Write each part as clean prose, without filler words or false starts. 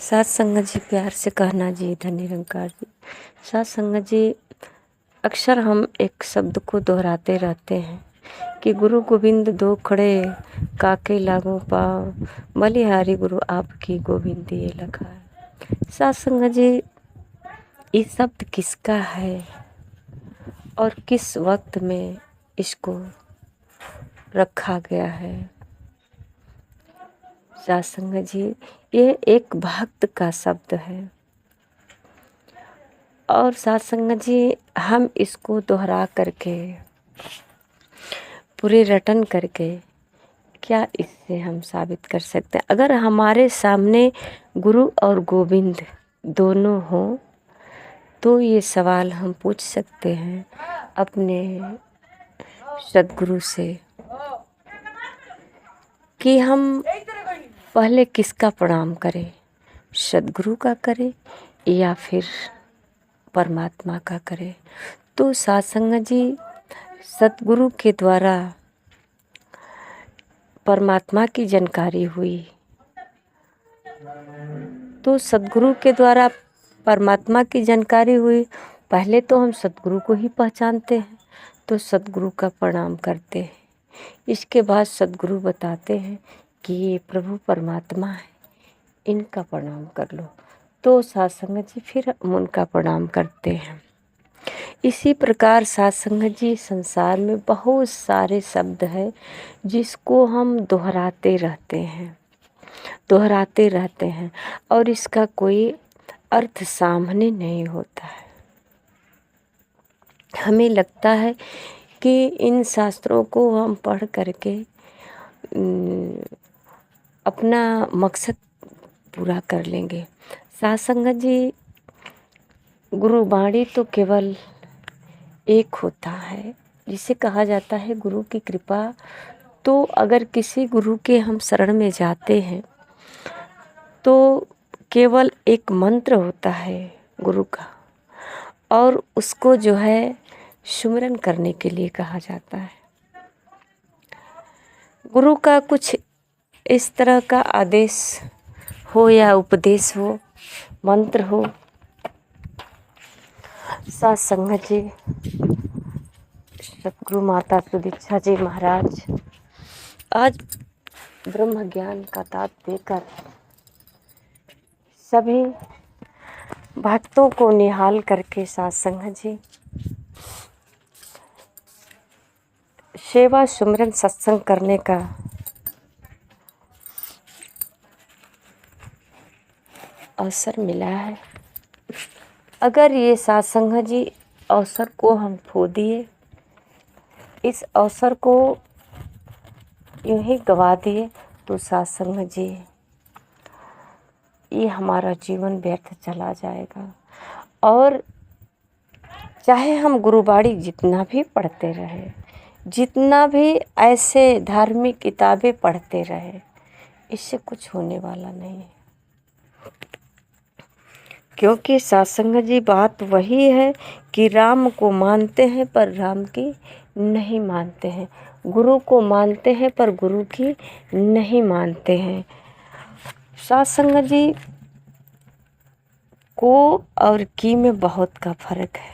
साथ संगत जी, प्यार से कहना जी, धन निरंकार जी। साथ संगत जी, अक्सर हम एक शब्द को दोहराते रहते हैं कि गुरु गोविंद दो खड़े, काके लागू पाँव, बलिहारी गुरु आपकी गोविंद ये लखा है। साथ संगत जी, ये शब्द किसका है और किस वक्त में इसको रखा गया है? साथ संगत जी, ये एक भक्त का शब्द है और साथ संगत जी, हम इसको दोहरा करके पूरे रटन करके क्या इससे हम साबित कर सकते हैं? अगर हमारे सामने गुरु और गोविंद दोनों हों तो ये सवाल हम पूछ सकते हैं अपने सद्गुरु से कि हम पहले किसका प्रणाम करें, सद्गुरु का करें या फिर परमात्मा का करें? तो साथ संगत जी, सद्गुरु के द्वारा परमात्मा की जानकारी हुई तो सद्गुरु के द्वारा परमात्मा की जानकारी हुई। पहले तो हम सद्गुरु को ही पहचानते हैं तो सद्गुरु का प्रणाम करते हैं। इसके बाद सद्गुरु बताते हैं कि ये प्रभु परमात्मा है, इनका प्रणाम कर लो। तो साथ संगत जी, फिर हम उनका प्रणाम करते हैं। इसी प्रकार साथ संगत जी, संसार में बहुत सारे शब्द हैं जिसको हम दोहराते रहते हैं और इसका कोई अर्थ सामने नहीं होता है। हमें लगता है कि इन शास्त्रों को हम पढ़ करके अपना मकसद पूरा कर लेंगे। साथ संगत जी, गुरुवाणी तो केवल एक होता है, जिसे कहा जाता है गुरु की कृपा। तो अगर किसी गुरु के हम शरण में जाते हैं तो केवल एक मंत्र होता है गुरु का और उसको जो है सुमिरन करने के लिए कहा जाता है। गुरु का कुछ इस तरह का आदेश हो या उपदेश हो, मंत्र हो, साथ संगत जी, सतगुरु माता सुदीक्षा जी महाराज आज ब्रह्म ज्ञान का दात देकर सभी भक्तों को निहाल करके साथ संगत जी सेवा सुमिरन सत्संग करने का अवसर मिला है। अगर ये साथ संगत जी अवसर को हम खो दिए, इस अवसर को यूं ही गवा दिए तो साथ संगत जी, ये हमारा जीवन व्यर्थ चला जाएगा। और चाहे हम गुरुवाणी जितना भी पढ़ते रहे, जितना भी ऐसे धार्मिक किताबें पढ़ते रहे, इससे कुछ होने वाला नहीं है। क्योंकि साथ संगत जी, बात वही है कि राम को मानते हैं पर राम की नहीं मानते हैं, गुरु को मानते हैं पर गुरु की नहीं मानते हैं। साथ संगत जी, को और की में बहुत का फर्क है।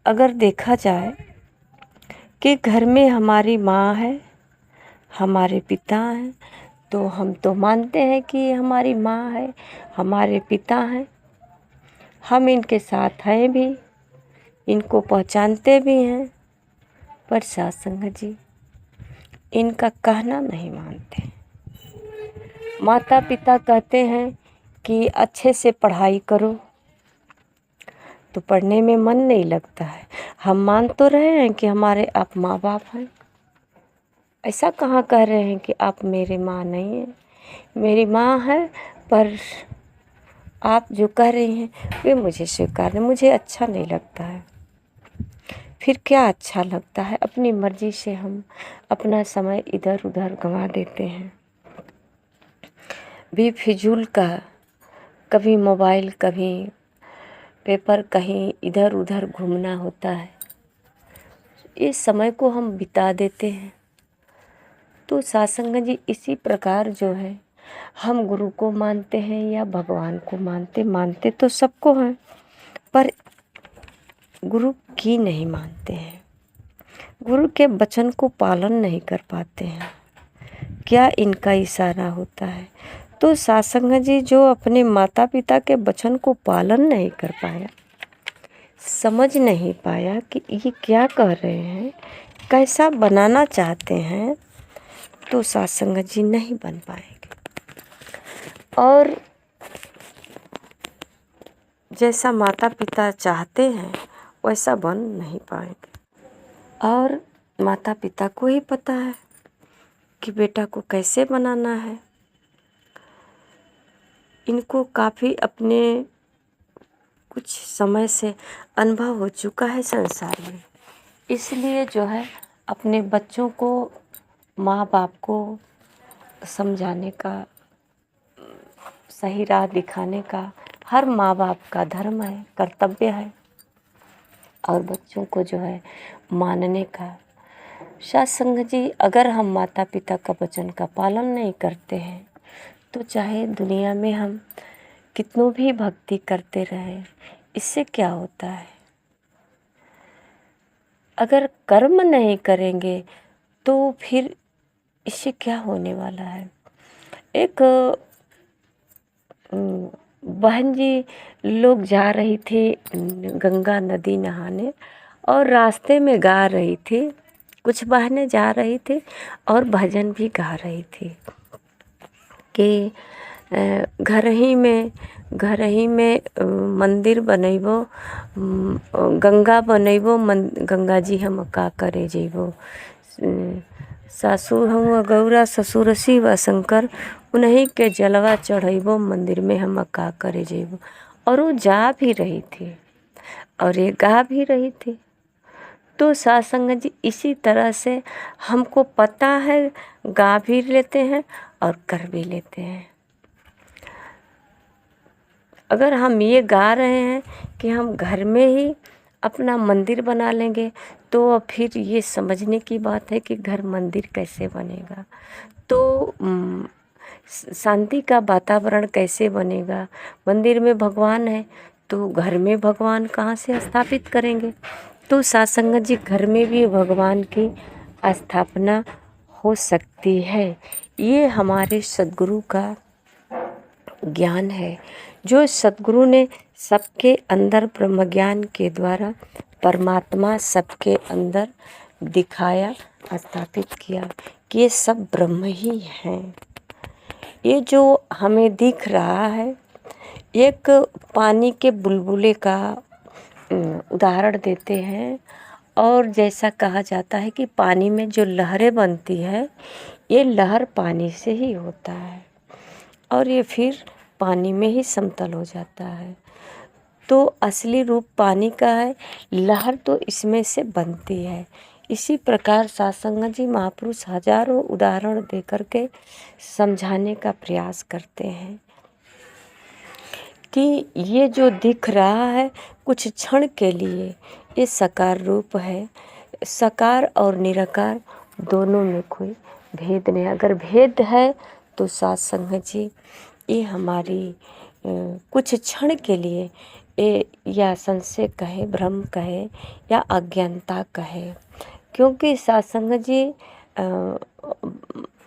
अगर देखा जाए कि घर में हमारी माँ है, हमारे पिता हैं, तो हम तो मानते हैं कि ये हमारी माँ है, हमारे पिता हैं, हम इनके साथ हैं भी, इनको पहचानते भी हैं। पर साथ संगत जी, इनका कहना नहीं मानते। माता पिता कहते हैं कि अच्छे से पढ़ाई करो, तो पढ़ने में मन नहीं लगता है। हम मान तो रहे हैं कि हमारे आप माँ बाप हैं, ऐसा कहाँ कह रहे हैं कि आप मेरे माँ नहीं हैं। मेरी माँ है, पर आप जो कह रही हैं वे मुझे स्वीकार नहीं, मुझे अच्छा नहीं लगता है। फिर क्या अच्छा लगता है? अपनी मर्जी से हम अपना समय इधर उधर गंवा देते हैं, बेफिजूल का, कभी मोबाइल, कभी पेपर, कहीं इधर उधर घूमना होता है, इस समय को हम बिता देते हैं। तो साथ संगत जी, इसी प्रकार जो है हम गुरु को मानते हैं या भगवान को मानते तो सबको हैं, पर गुरु की नहीं मानते हैं, गुरु के वचन को पालन नहीं कर पाते हैं। क्या इनका इशारा होता है? तो सासंग जी जो अपने माता पिता के वचन को पालन नहीं कर पाया, समझ नहीं पाया कि ये क्या कह रहे हैं, कैसा बनाना चाहते हैं, तो सासंग जी नहीं बन पाएंगे और जैसा माता पिता चाहते हैं वैसा बन नहीं पाएंगे। और माता पिता को ही पता है कि बेटा को कैसे बनाना है। इनको काफ़ी अपने कुछ समय से अनुभव हो चुका है संसार में, इसलिए जो है अपने बच्चों को, माँ बाप को समझाने का, सही राह दिखाने का हर माँ बाप का धर्म है, कर्तव्य है, और बच्चों को जो है मानने का। सत्संग जी, अगर हम माता पिता का वचन का पालन नहीं करते हैं तो चाहे दुनिया में हम कितनों भी भक्ति करते रहें, इससे क्या होता है? अगर कर्म नहीं करेंगे तो फिर इससे क्या होने वाला है? एक बहन जी लोग जा रही थी गंगा नदी नहाने और रास्ते में गा रही थी, कुछ बहनें जा रही थी और भजन भी गा रही थी कि घर ही में मंदिर बनैबो, गंगा बनैबो, गंगा जी हम का करे जैबो, सासु हम गौरा ससुर शिव शंकर, उन्हीं के जलवा चढ़ैबो, मंदिर में हम का करे जैबो। और वो जा भी रही थी और ये गा भी रही थी। तो सत्संग जी, इसी तरह से हमको पता है, गा भी लेते हैं और कर भी लेते हैं। अगर हम ये गा रहे हैं कि हम घर में ही अपना मंदिर बना लेंगे, तो फिर ये समझने की बात है कि घर मंदिर कैसे बनेगा, तो शांति का वातावरण कैसे बनेगा। मंदिर में भगवान है तो घर में भगवान कहाँ से स्थापित करेंगे? तो सत्संग जी, घर में भी भगवान की स्थापना हो सकती है। ये हमारे सद्गुरु का ज्ञान है, जो सद्गुरु ने सबके अंदर ब्रह्म ज्ञान के द्वारा परमात्मा सबके अंदर दिखाया, स्थापित किया कि ये सब ब्रह्म ही हैं। ये जो हमें दिख रहा है, एक पानी के बुलबुले का उदाहरण देते हैं, और जैसा कहा जाता है कि पानी में जो लहरें बनती है, ये लहर पानी से ही होता है और ये फिर पानी में ही समतल हो जाता है। तो असली रूप पानी का है, लहर तो इसमें से बनती है। इसी प्रकार सत्संग जी महापुरुष हजारों उदाहरण दे करके समझाने का प्रयास करते हैं कि ये जो दिख रहा है कुछ क्षण के लिए, ये साकार रूप है। साकार और निराकार दोनों में कोई भेद नहीं। अगर भेद है तो सत्संग जी, ये हमारी कुछ क्षण के लिए, ये या संशय कहे, भ्रम कहे या अज्ञानता कहे, क्योंकि सत्संग जी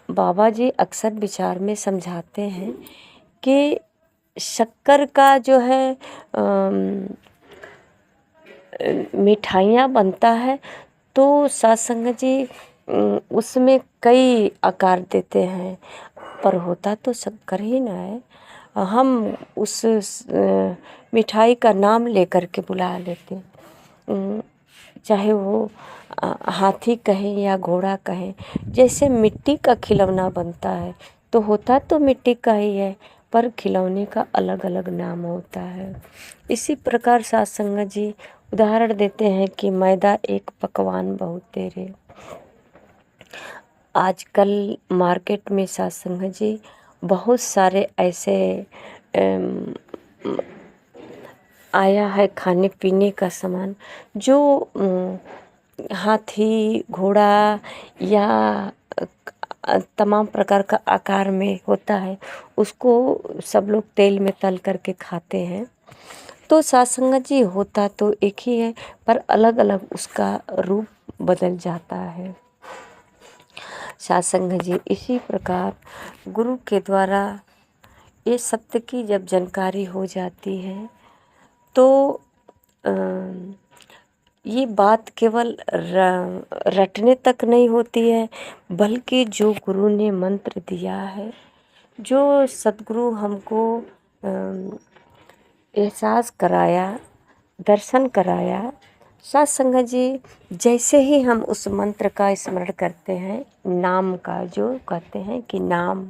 बाबा जी अक्सर विचार में समझाते हैं कि शक्कर का जो है मिठाइयाँ बनता है तो सत्संग जी उसमें कई आकार देते हैं, पर होता तो शक्कर ही ना है। हम उस मिठाई का नाम लेकर के बुला लेते, चाहे वो हाथी कहें या घोड़ा कहें। जैसे मिट्टी का खिलौना बनता है तो होता तो मिट्टी का ही है, पर खिलौने का अलग अलग नाम होता है। इसी प्रकार सत्संग जी उदाहरण देते हैं कि मैदा एक पकवान बहुत तेरे। आजकल मार्केट में सत्संग जी बहुत सारे ऐसे आया है खाने पीने का सामान, जो हाथी घोड़ा या तमाम प्रकार का आकार में होता है, उसको सब लोग तेल में तल करके खाते हैं। तो साथ संगत जी होता तो एक ही है, पर अलग अलग उसका रूप बदल जाता है। साथ संगत जी इसी प्रकार गुरु के द्वारा ये सत्य की जब जानकारी हो जाती है तो ये बात केवल रटने तक नहीं होती है, बल्कि जो गुरु ने मंत्र दिया है, जो सद्गुरु हमको एहसास कराया, दर्शन कराया, साथ संगत जी जैसे ही हम उस मंत्र का स्मरण करते हैं, नाम का जो कहते हैं कि नाम,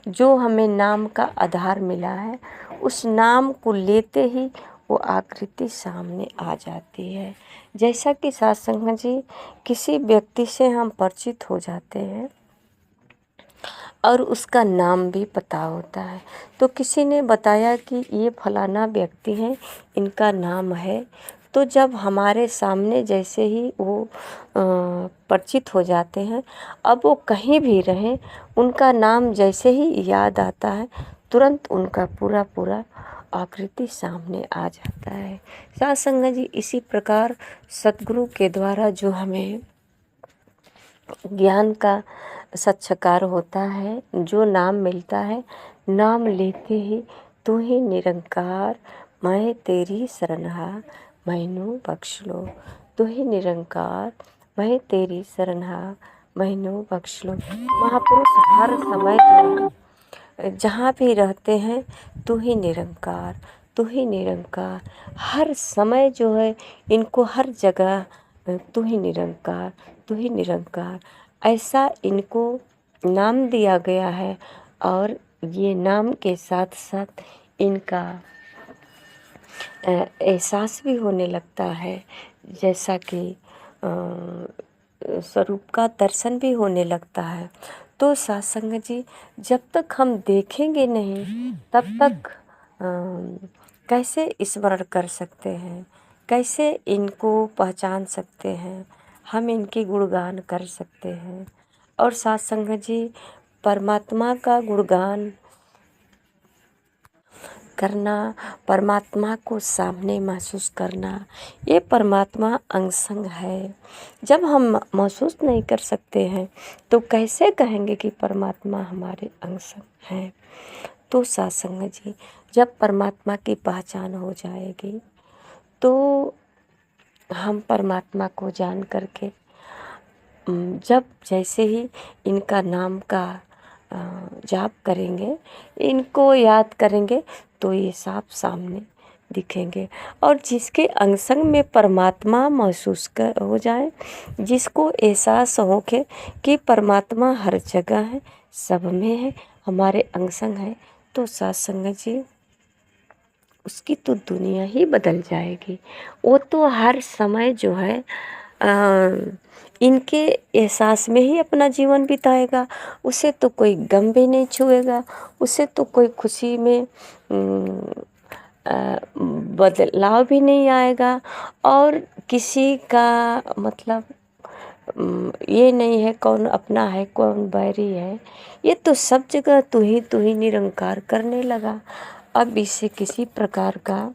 जो हमें नाम का आधार मिला है, उस नाम को लेते ही वो आकृति सामने आ जाती है। जैसा कि साथ संगत जी किसी व्यक्ति से हम परिचित हो जाते हैं और उसका नाम भी पता होता है, तो किसी ने बताया कि ये फलाना व्यक्ति हैं, इनका नाम है, तो जब हमारे सामने जैसे ही वो परिचित हो जाते हैं, अब वो कहीं भी रहें, उनका नाम जैसे ही याद आता है, तुरंत उनका पूरा पूरा आकृति सामने आ जाता है। साथ संगत जी इसी प्रकार सद्गुरु के द्वारा जो हमें ज्ञान का साक्षात्कार होता है, जो नाम मिलता है, नाम लेते ही तू ही निरंकार मैं तेरी शरणहार मैनू बख्श लो, तू ही निरंकार मैं तेरी शरणहार मैनू बख्श लो। महापुरुष हर समय जो जहाँ भी रहते हैं, तू ही निरंकार, तू ही निरंकार, हर समय जो है इनको हर जगह तू ही निरंकार, तू ही निरंकार, ऐसा इनको नाम दिया गया है। और ये नाम के साथ साथ इनका एहसास भी होने लगता है, जैसा कि स्वरूप का दर्शन भी होने लगता है। तो साथ संगत जी जब तक हम देखेंगे नहीं, तब तक कैसे स्मरण कर सकते हैं, कैसे इनको पहचान सकते हैं, हम इनकी गुणगान कर सकते हैं। और साथ संगत जी परमात्मा का गुणगान करना, परमात्मा को सामने महसूस करना, ये परमात्मा अंग संग है। जब हम महसूस नहीं कर सकते हैं तो कैसे कहेंगे कि परमात्मा हमारे अंग संग हैं। तो साथ संगत जी जब परमात्मा की पहचान हो जाएगी तो हम परमात्मा को जान करके जब जैसे ही इनका नाम का जाप करेंगे, इनको याद करेंगे, तो ये साफ सामने दिखेंगे। और जिसके अंग संग में परमात्मा महसूस हो जाए, जिसको एहसास हो कि परमात्मा हर जगह है, सब में है, हमारे अंग संग है, तो साथ संगत जी उसकी तो दुनिया ही बदल जाएगी। वो तो हर समय जो है इनके एहसास में ही अपना जीवन बिताएगा। उसे तो कोई गम भी नहीं छुएगा, उसे तो कोई खुशी में बदलाव भी नहीं आएगा। और किसी का मतलब ये नहीं है कौन अपना है कौन बैरी है, ये तो सब जगह तू ही निरंकार करने लगा। अब इसे किसी प्रकार का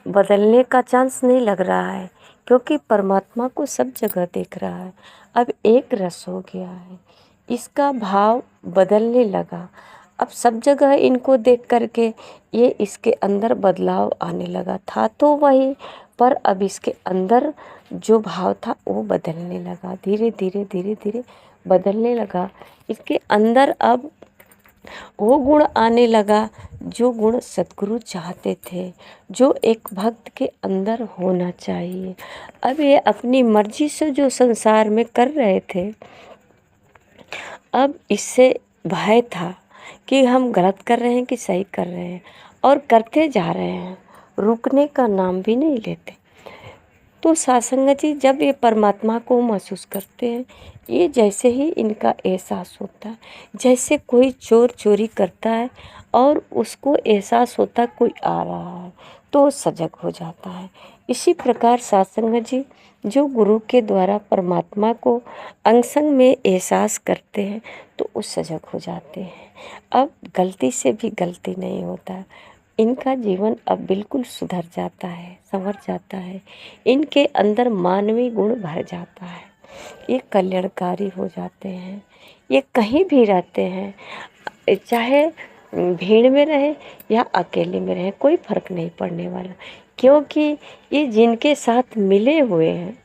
बदलने का चांस नहीं लग रहा है, क्योंकि परमात्मा को सब जगह देख रहा है। अब एक रस हो गया है, इसका भाव बदलने लगा। अब सब जगह इनको देख करके ये इसके अंदर बदलाव आने लगा। था तो वही, पर अब इसके अंदर जो भाव था वो बदलने लगा, धीरे धीरे धीरे धीरे बदलने लगा। इसके अंदर अब वो गुण आने लगा जो गुण सद्गुरु चाहते थे, जो एक भक्त के अंदर होना चाहिए। अब ये अपनी मर्जी से जो संसार में कर रहे थे, अब इससे भय था कि हम गलत कर रहे हैं कि सही कर रहे हैं, और करते जा रहे हैं, रुकने का नाम भी नहीं लेते। तो सासंगत जी जब ये परमात्मा को महसूस करते हैं, ये जैसे ही इनका एहसास होता है, जैसे कोई चोर चोरी करता है और उसको एहसास होता है कोई आ रहा है तो सजग हो जाता है। इसी प्रकार सासंगत जी जो गुरु के द्वारा परमात्मा को अंग संग में एहसास करते हैं तो वो सजग हो जाते हैं। अब गलती से भी गलती नहीं होता, इनका जीवन अब बिल्कुल सुधर जाता है, संवर जाता है, इनके अंदर मानवीय गुण भर जाता है, ये कल्याणकारी हो जाते हैं। ये कहीं भी रहते हैं, चाहे भीड़ में रहे या अकेले में रहे, कोई फर्क नहीं पड़ने वाला, क्योंकि ये जिनके साथ मिले हुए हैं,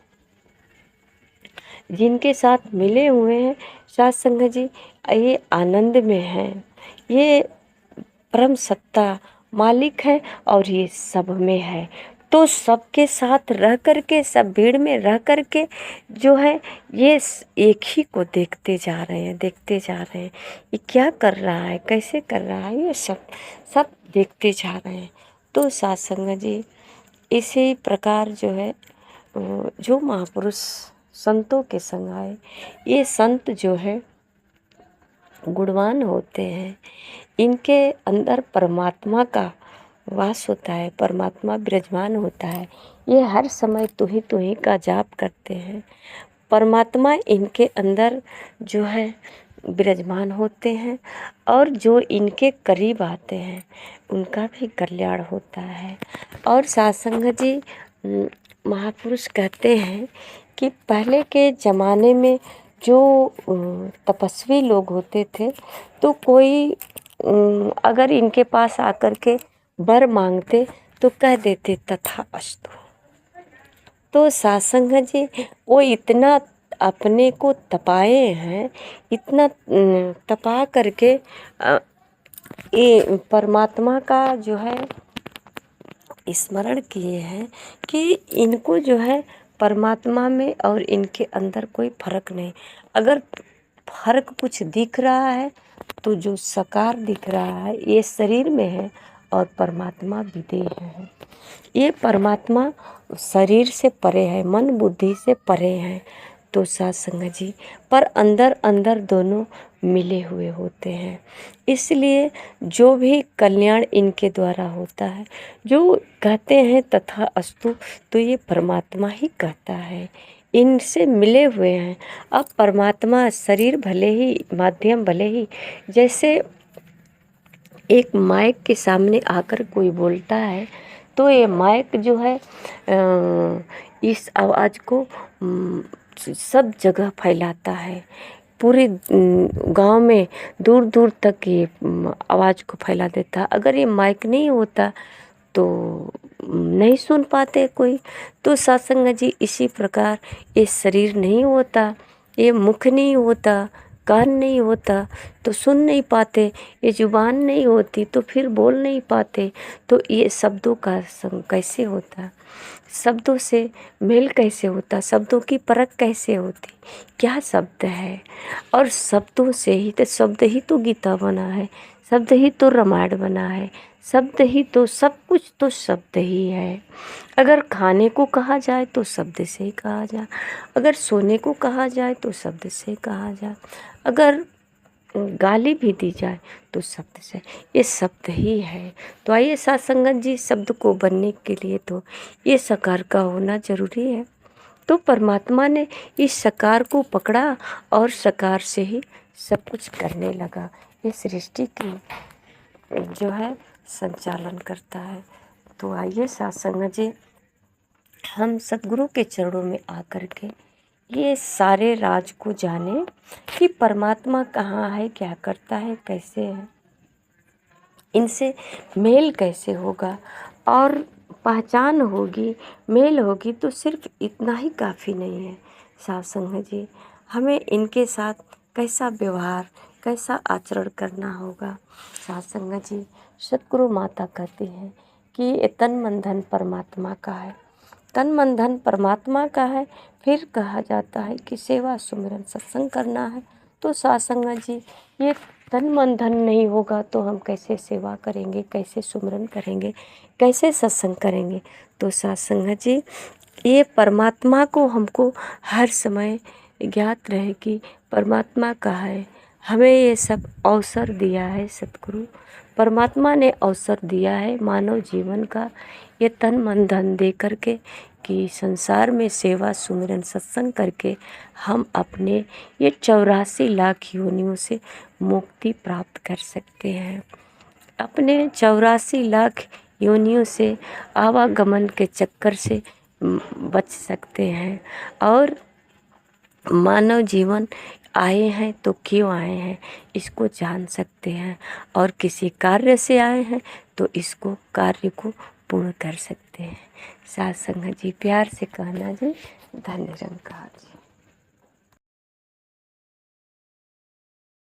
जिनके साथ मिले हुए हैं साथ संगत जी, ये आनंद में हैं, ये परम सत्ता मालिक है और ये सब में है। तो सबके साथ रह करके, सब भीड़ में रह करके जो है ये एक ही को देखते जा रहे हैं, देखते जा रहे हैं, ये क्या कर रहा है, कैसे कर रहा है, ये सब देखते जा रहे हैं। तो साथ संगत जी इसी प्रकार जो है जो महापुरुष संतों के संग आए, ये संत जो है गुणवान होते हैं, इनके अंदर परमात्मा का वास होता है, परमात्मा विराजमान होता है। ये हर समय तू ही का जाप करते हैं, परमात्मा इनके अंदर जो है विराजमान होते हैं और जो इनके करीब आते हैं उनका भी कल्याण होता है। और सासंग जी महापुरुष कहते हैं कि पहले के ज़माने में जो तपस्वी लोग होते थे तो कोई अगर इनके पास आकर के वर मांगते तो कह देते तथास्तु। तो सासंग जी वो इतना अपने को तपाए हैं, इतना तपा करके ये परमात्मा का जो है स्मरण किए हैं कि इनको जो है परमात्मा में और इनके अंदर कोई फर्क नहीं। अगर फर्क कुछ दिख रहा है तो जो साकार दिख रहा है ये शरीर में है और परमात्मा विदेह है। ये परमात्मा शरीर से परे है, मन बुद्धि से परे है। तो सत्संग जी पर अंदर अंदर दोनों मिले हुए होते हैं। इसलिए जो भी कल्याण इनके द्वारा होता है, जो कहते हैं तथा अस्तु, तो ये परमात्मा ही कहता है, इनसे मिले हुए हैं। अब परमात्मा शरीर भले ही, माध्यम भले ही, जैसे एक माइक के सामने आकर कोई बोलता है तो ये माइक जो है इस आवाज़ को सब जगह फैलाता है, पूरे गांव में दूर दूर तक ये आवाज़ को फैला देता। अगर ये माइक नहीं होता तो नहीं सुन पाते कोई। तो सत्संग जी इसी प्रकार ये शरीर नहीं होता, ये मुख नहीं होता, कान नहीं होता तो सुन नहीं पाते, ये जुबान नहीं होती तो फिर बोल नहीं पाते। तो ये शब्दों का संग कैसे होता, शब्दों से मेल कैसे होता, शब्दों की परख कैसे होती, क्या शब्द है। और शब्दों से ही तो, शब्द ही तो गीता बना है, शब्द ही तो रामायण बना है, शब्द ही तो सब कुछ, तो शब्द ही है। अगर खाने को कहा जाए तो शब्द से ही कहा जाए, अगर सोने को कहा जाए तो शब्द से कहा जाए, अगर गाली भी दी जाए तो शब्द से, ये शब्द ही है। तो आइए साथ संगत जी, शब्द को बनने के लिए तो ये साकार का होना जरूरी है। तो परमात्मा ने इस साकार को पकड़ा और साकार से ही सब कुछ करने लगा। ये सृष्टि की जो है संचालन करता है। तो आइए साथ संगत जी, हम सतगुरु के चरणों में आकर के ये सारे राज को जाने कि परमात्मा कहाँ है, क्या करता है, कैसे है, इनसे मेल कैसे होगा और पहचान होगी, मेल होगी। तो सिर्फ इतना ही काफ़ी नहीं है साथ संगत जी, हमें इनके साथ कैसा व्यवहार, कैसा आचरण करना होगा। साथ संगत जी सतगुरु माता कहती हैं कि ये तन मन धन परमात्मा का है, तन मन धन परमात्मा का है। फिर कहा जाता है कि सेवा सुमिरन सत्संग करना है। तो सत्संग जी ये तन मन धन नहीं होगा तो हम कैसे सेवा करेंगे, कैसे सुमिरन करेंगे, कैसे सत्संग करेंगे। तो सत्संग जी ये परमात्मा को हमको हर समय ज्ञात रहे कि परमात्मा का है। हमें ये सब अवसर दिया है सतगुरु परमात्मा ने अवसर दिया है मानव जीवन का, ये तन मन धन दे करके कि संसार में सेवा सुमिरन सत्संग करके हम अपने ये 84 लाख योनियों से मुक्ति प्राप्त कर सकते हैं। अपने 84 लाख योनियों से आवागमन के चक्कर से बच सकते हैं। और मानव जीवन आए हैं तो क्यों आए हैं इसको जान सकते हैं, और किसी कार्य से आए हैं तो इसको कार्य को पूर्ण कर सकते हैं। साथ संगत जी प्यार से कहना जी, धन्य निरंकार जी।